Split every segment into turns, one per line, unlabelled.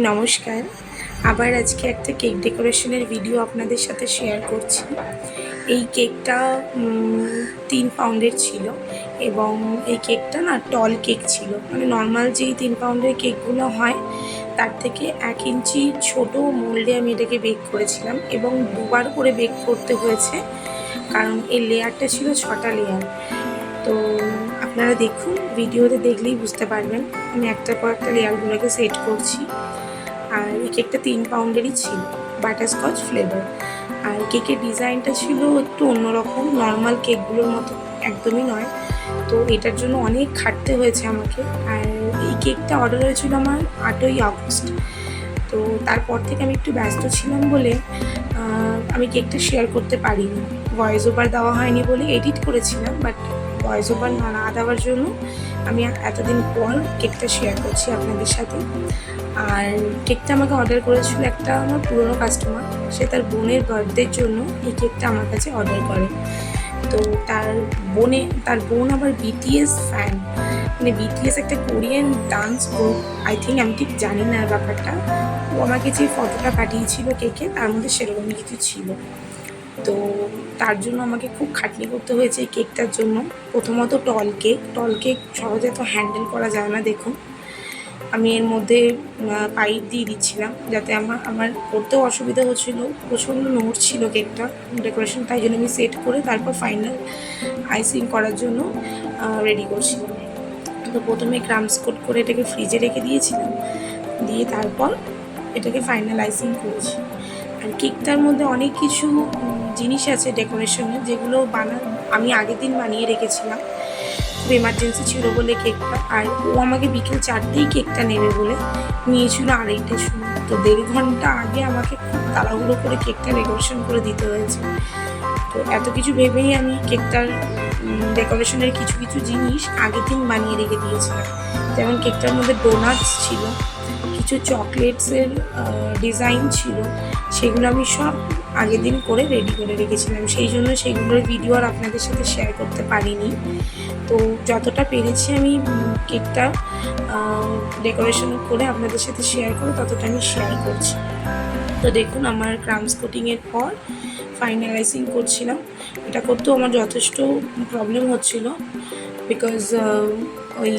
নমস্কার। আবার আজকে একটা কেক ডেকোরেশনের ভিডিও আপনাদের সাথে শেয়ার করছি। এই কেকটা 3 পাউন্ডের ছিল এবং এই কেকটা না টল কেক ছিল, মানে নর্মাল যেই 3 পাউন্ডের কেকগুলো হয় তার থেকে 1 ইঞ্চি ছোটো মোল্ডে আমি এটাকে বেক করেছিলাম এবং 2বার করে বেক করতে হয়েছে, কারণ এই লেয়ারটা ছিল 6টা লেয়ার। তো আপনারা দেখুন, ভিডিওতে দেখলেই বুঝতে পারবেন আমি একটার পর একটা লেয়ারগুলোকে সেট করছি। আর এই কেকটা 3 পাউন্ডেরই ছিল, বাটারস্কচ ফ্লেভার। আর কেকের ডিজাইনটা ছিল একটু অন্যরকম, নর্মাল কেকগুলোর মতো একদমই নয়। তো এটার জন্য অনেক খাটতে হয়েছে আমাকে। আর এই কেকটা অর্ডার হয়েছিল আমার 8ই আগস্ট। তো তারপর থেকে আমি একটু ব্যস্ত ছিলাম বলে আমি কেকটা শেয়ার করতে পারিনি। ভয়েস ওভার দেওয়া হয়নি বলে এডিট করেছিলাম, বাট ভয়েস ওভার না দেওয়ার জন্য আমি এতদিন পর কেকটা শেয়ার করছি আপনাদের সাথে। আর কেকটা আমাকে অর্ডার করেছিল একটা আমার পুরনো কাস্টমার। সে তার বোনের বার্থডের জন্য এই কেকটা আমার কাছে অর্ডার করে। তো তার বোন আবার বিটিএস ফ্যান, মানে বিটিএস একটা Korean dance group. I think, আমি ঠিক জানি না ব্যাপারটা। ও আমাকে যে ফটোটা পাঠিয়েছিল কেকে, তার মধ্যে সেরকমই কিছু ছিল। তো তার জন্য আমাকে খুব খাটনি করতে হয়েছে এই কেকটার জন্য। প্রথমত টল কেক সহজে তো হ্যান্ডেল করা যায় না। দেখুন, আমি এর মধ্যে পাইপ দিয়ে দিচ্ছিলাম যাতে আমার করতেও অসুবিধা হচ্ছিলো। প্রচণ্ড নড়ছিল কেকটা ডেকোরেশন, তাই জন্য আমি সেট করে তারপর ফাইনাল আইসিং করার জন্য রেডি করছিলাম। তো প্রথমে ক্রামস কোট করে এটাকে ফ্রিজে রেখে দিয়েছিলাম, দিয়ে তারপর এটাকে ফাইনাল আইসিং করেছি। আর কেকটার মধ্যে অনেক কিছু জিনিস আছে ডেকোরেশনের, যেগুলো আমি আগের দিন বানিয়ে রেখেছিলাম। খুব এমার্জেন্সি ছিল বলে কেকটা, আর ও আমাকে বিকেল 4টেই কেকটা নেবে বলে নিয়েছিল 2:30টার সময়। তো 1.5 ঘন্টা আগে আমাকে খুব তাড়াহুড়ো করে কেকটা ডেকোরেশন করে দিতে হয়েছে। তো এত কিছু ভেবেই আমি কেকটার ডেকোরেশনের কিছু কিছু জিনিস আগের দিন বানিয়ে রেখে দিয়েছিলাম। যেমন কেকটার মধ্যে ডোনাটস ছিল, কিছু চকলেটসের ডিজাইন ছিল, সেগুলো আমি সব আগের দিন করে রেডি করে রেখেছিলাম। সেই জন্য সেগুলোর ভিডিও আর আপনাদের সাথে শেয়ার করতে পারিনি। তো যতটা পেরেছি আমি কেকটা ডেকোরেশন করে আপনাদের সাথে শেয়ার করে ততটা আমি শেয়ার করছি। তো দেখুন, আমার ক্রামস কোটিংয়ের পর ফাইনালাইজিং করছিলাম। এটা করতেও আমার যথেষ্ট প্রবলেম হচ্ছিল, বিকজ ওই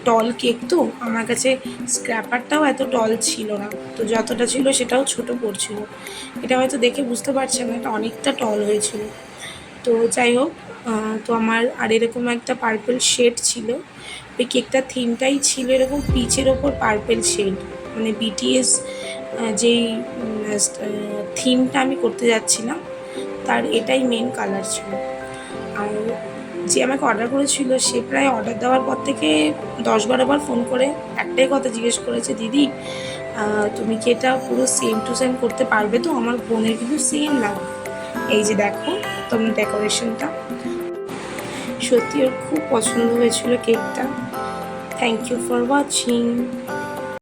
টল কেক তো আমার কাছে স্ক্র্যাপারটাও এত টল ছিল না, তো যতটা ছিল সেটাও ছোট পড়ছিল। এটা হয়তো দেখে বুঝতে পারছেন না, এটা অনেকটা টল হয়েছিল। তো যাই হোক, তো আমার আর এরকম একটা পার্পল শেড ছিল। ওই কেকটার থিমটাই ছিল এরকম পিচের ওপর পার্পল শেড, মানে বিটিএস যেই থিমটা আমি করতে যাচ্ছিলাম তার এটাই মেন কালার ছিল। আর যে আমাকে অর্ডার করেছিল সে প্রায় অর্ডার দেওয়ার পর থেকে 10-12 বার ফোন করে একটাই কথা জিজ্ঞেস করেছে, দিদি তুমি কি এটা পুরো সেম টু সেম করতে পারবে? তো আমার বোনের কিন্তু সেম লাগবে। এই যে দেখো তোমার ডেকোরেশনটা, সত্যি ওর খুব পছন্দ হয়েছিল কেকটা। Thank you for watching.